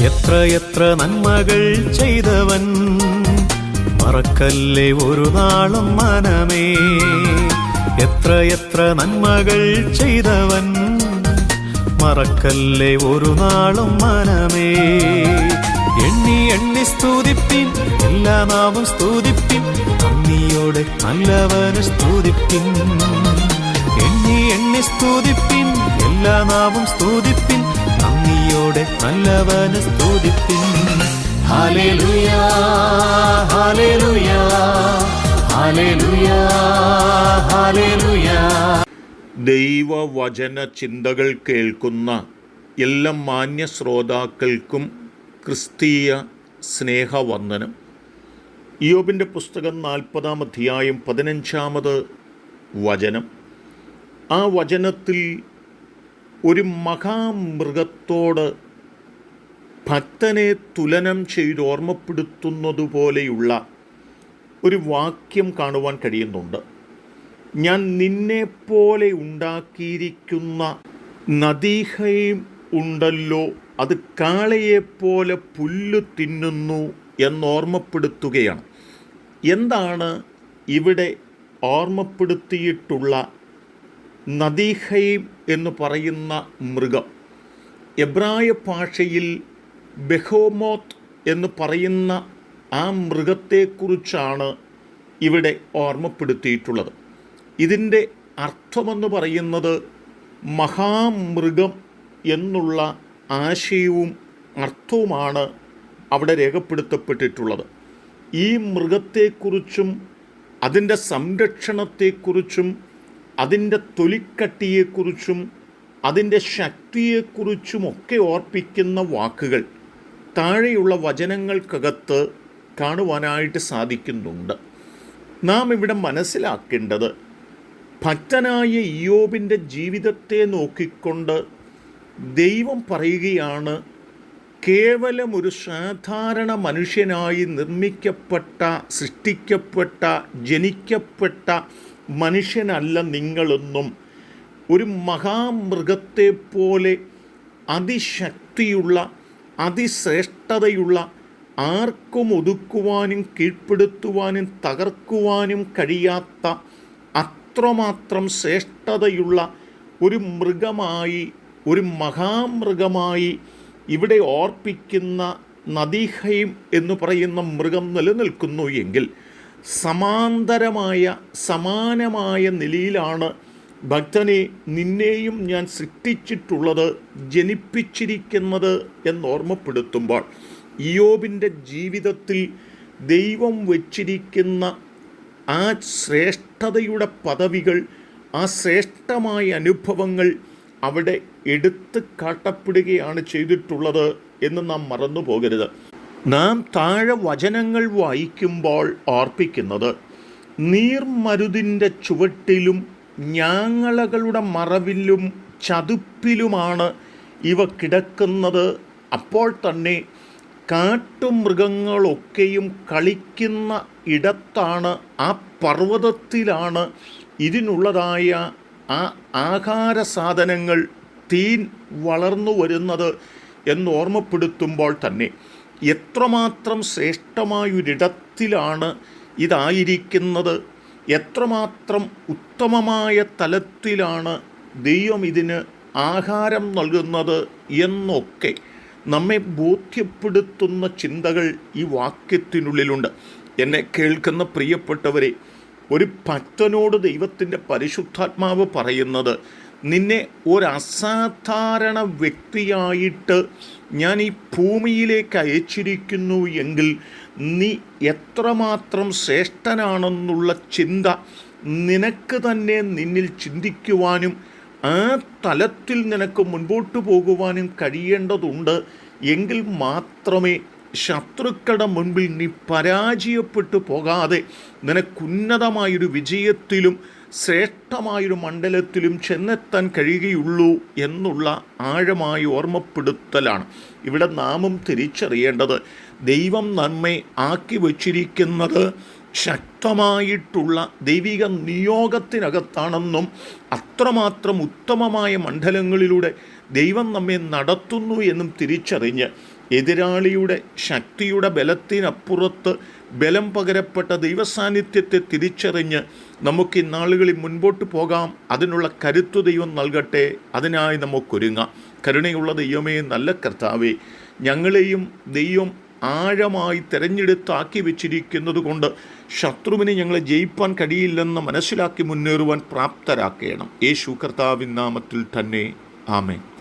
എത്ര നന്മകൾ ചെയ്തവൻ, മറക്കല്ലേ ഒരു നാളും മനമേ. എത്ര നന്മകൾ ചെയ്തവൻ, മറക്കല്ലേ ഒരു നാളും മനമേ. എണ്ണി സ്തുതിപ്പിൻ, എല്ലാ നാവും സ്തുതിപ്പിൻ, നന്ദിയോടെ നല്ലവന് സ്തുതിപ്പിൻ. എണ്ണി സ്തുതിപ്പിൻ, എല്ലാ നാവും സ്തുതിപ്പിൻ, നന്ദിയോടെ നല്ലവന് സ്തുതിപ്പിൻ. ഹല്ലേലൂയാ ഹല്ലേലൂയാ ഹല്ലേലൂയാ ഹല്ലേലൂയാ. ദൈവവചന ചിന്തകൾ കേൾക്കുന്ന എല്ലാ മാന്യ ശ്രോതാക്കൾക്കും ക്രിസ്തീയ സ്നേഹവന്ദനം. ഇയ്യോബിൻ്റെ പുസ്തകം 40-ാം അധ്യായം 15-ാമത് വചനം. ആ വചനത്തിൽ ഒരു മഹാമൃഗത്തോട് ഭക്തനെ തുലനം ചെയ്ത് ഓർമ്മപ്പെടുത്തുന്നതുപോലെയുള്ള ഒരു വാക്യം കാണുവാൻ കഴിയുന്നുണ്ട്. ഞാൻ നിന്നെപ്പോലെ ഉണ്ടാക്കിയിരിക്കുന്ന നദീഹയും ഉണ്ടല്ലോ, അത് കാളയെപ്പോലെ പുല്ല് തിന്നുന്നു എന്നോർമ്മപ്പെടുത്തുകയാണ്. എന്താണ് ഇവിടെ ഓർമ്മപ്പെടുത്തിയിട്ടുള്ള നദീഹയും എന്ന് പറയുന്ന മൃഗം? എബ്രായ ഭാഷയിൽ ബെഹോമോത്ത് എന്ന് പറയുന്ന ആ മൃഗത്തെക്കുറിച്ചാണ് ഇവിടെ ഓർമ്മപ്പെടുത്തിയിട്ടുള്ളത്. ഇതിൻ്റെ അർത്ഥമെന്ന് പറയുന്നത് മഹാമൃഗം എന്നുള്ള ആശയവും അർത്ഥവുമാണ് അവിടെ രേഖപ്പെടുത്തപ്പെട്ടിട്ടുള്ളത്. ഈ മൃഗത്തെക്കുറിച്ചും അതിൻ്റെ സംരക്ഷണത്തെക്കുറിച്ചും അതിൻ്റെ തൊലിക്കട്ടിയെക്കുറിച്ചും അതിൻ്റെ ശക്തിയെക്കുറിച്ചുമൊക്കെ ഓർപ്പിക്കുന്ന വാക്കുകൾ താഴെയുള്ള വചനങ്ങൾക്കകത്ത് കാണുവാനായിട്ട് സാധിക്കുന്നുണ്ട്. നാം ഇവിടെ മനസ്സിലാക്കേണ്ടത്, ഭക്തനായ ഇയ്യോബിൻ്റെ ജീവിതത്തെ നോക്കിക്കൊണ്ട് ദൈവം പറയുകയാണ്, കേവലം ഒരു സാധാരണ മനുഷ്യനായി നിർമ്മിക്കപ്പെട്ട, സൃഷ്ടിക്കപ്പെട്ട, ജനിക്കപ്പെട്ട മനുഷ്യനല്ല നിങ്ങളെന്നും, ഒരു മഹാമൃഗത്തെപ്പോലെ അതിശക്തിയുള്ള, അതിശ്രേഷ്ഠതയുള്ള, ആർക്കും ഒതുക്കുവാനും കീഴ്പ്പെടുത്തുവാനും തകർക്കുവാനും കഴിയാത്ത അത്രമാത്രം ശ്രേഷ്ഠതയുള്ള ഒരു മൃഗമായി, ഒരു മഹാമൃഗമായി ഇവിടെ ഓർപ്പിക്കുന്ന നദീഹയും എന്ന് പറയുന്ന മൃഗം നിലനിൽക്കുന്നു എങ്കിൽ, സമാനമായ നിലയിലാണ് ഭക്തനെ നിന്നെയും ഞാൻ സൃഷ്ടിച്ചിട്ടുള്ളത്, ജനിപ്പിച്ചിരിക്കുന്നത് എന്നോർമ്മപ്പെടുത്തുമ്പോൾ, ഇയ്യോബിൻ്റെ ജീവിതത്തിൽ ദൈവം വച്ചിരിക്കുന്ന ആ ശ്രേഷ്ഠതയുടെ പദവികൾ, ആ ശ്രേഷ്ഠമായ അനുഭവങ്ങൾ അവിടെ എടുത്ത് കാട്ടപ്പെടുകയാണ് ചെയ്തിട്ടുള്ളത് എന്ന് നാം മറന്നു പോകരുത്. നാം താഴെ വചനങ്ങൾ വായിക്കുമ്പോൾ ഓർപ്പിക്കുന്നത്, നീർമരുതിൻ്റെ ചുവട്ടിലും ഞാങ്ങളകളുടെ മറവിലും ചതുപ്പിലുമാണ് ഇവ കിടക്കുന്നത്. അപ്പോൾ തന്നെ കാട്ടുമൃഗങ്ങളൊക്കെയും കളിക്കുന്ന ഇടത്താണ്, ആ പർവ്വതത്തിലാണ് ഇതിനുള്ളതായ ആ ആഹാര സാധനങ്ങൾ, തീൻ വളർന്നു വരുന്നത് എന്നോർമ്മപ്പെടുത്തുമ്പോൾ തന്നെ എത്രമാത്രം ശ്രേഷ്ഠമായൊരിടത്തിലാണ് ഇതായിരിക്കുന്നത്, എത്രമാത്രം ഉത്തമമായ തലത്തിലാണ് ദൈവം ഇതിന് ആഹാരം നൽകുന്നത് എന്നൊക്കെ നമ്മെ ബോധ്യപ്പെടുത്തുന്ന ചിന്തകൾ ഈ വാക്യത്തിനുള്ളിലുണ്ട്. എന്നെ കേൾക്കുന്ന പ്രിയപ്പെട്ടവരെ, ഒരു ഭക്തനോട് ദൈവത്തിൻ്റെ പരിശുദ്ധാത്മാവ് പറയുന്നത്, നിന്നെ ഒരസാധാരണ വ്യക്തിയായിട്ട് ഞാൻ ഈ ഭൂമിയിലേക്ക് അയച്ചിരിക്കുന്നു എങ്കിൽ നീ എത്രമാത്രം ശ്രേഷ്ഠനാണെന്നുള്ള ചിന്ത നിനക്ക് തന്നെ നിന്നിൽ ചിന്തിക്കുവാനും ആ തലത്തിൽ നിനക്ക് മുൻപോട്ട് പോകുവാനും കഴിയേണ്ടതുണ്ട്. എങ്കിൽ മാത്രമേ ശത്രുക്കളുടെ മുൻപിൽ നീ പരാജയപ്പെട്ടു പോകാതെ നിനക്കുന്നതമായൊരു വിജയത്തിലും ശ്രേഷ്ഠമായൊരു മണ്ഡലത്തിലും ചെന്നെത്താൻ കഴിയുകയുള്ളൂ എന്നുള്ള ആഴമായ ഓർമ്മപ്പെടുത്തലാണ് ഇവിടെ നാമും തിരിച്ചറിയേണ്ടത്. ദൈവം നമ്മെ ആക്കി വച്ചിരിക്കുന്നത് ശക്തമായിട്ടുള്ള ദൈവിക നിയോഗത്തിനകത്താണെന്നും അത്രമാത്രം ഉത്തമമായ മണ്ഡലങ്ങളിലൂടെ ദൈവം നമ്മെ നടത്തുന്നു എന്നും തിരിച്ചറിഞ്ഞ് എതിരാളിയുടെ ശക്തിയുടെ ബലത്തിനപ്പുറത്ത് ബലം പകരപ്പെട്ട ദൈവസാന്നിധ്യത്തെ തിരിച്ചറിഞ്ഞ് നമുക്ക് ഇന്നാളുകളിൽ മുൻപോട്ട് പോകാം. അതിനുള്ള കരുത്തു ദൈവം നൽകട്ടെ. അതിനായി നമുക്കൊരുങ്ങാം. കരുണയുള്ള ദൈവമേ, നല്ല കർത്താവേ, ഞങ്ങളെയും ദൈവം ആഴമായി തിരഞ്ഞെടുത്താക്കി വെച്ചിരിക്കുന്നത് കൊണ്ട് ശത്രുവിനെ ഞങ്ങളെ ജയിപ്പാൻ കഴിയില്ലെന്ന് മനസ്സിലാക്കി മുന്നേറുവാൻ പ്രാപ്തരാക്കണം. യേശു കർത്താവിൻ നാമത്തിൽ തന്നെ. ആമേൻ.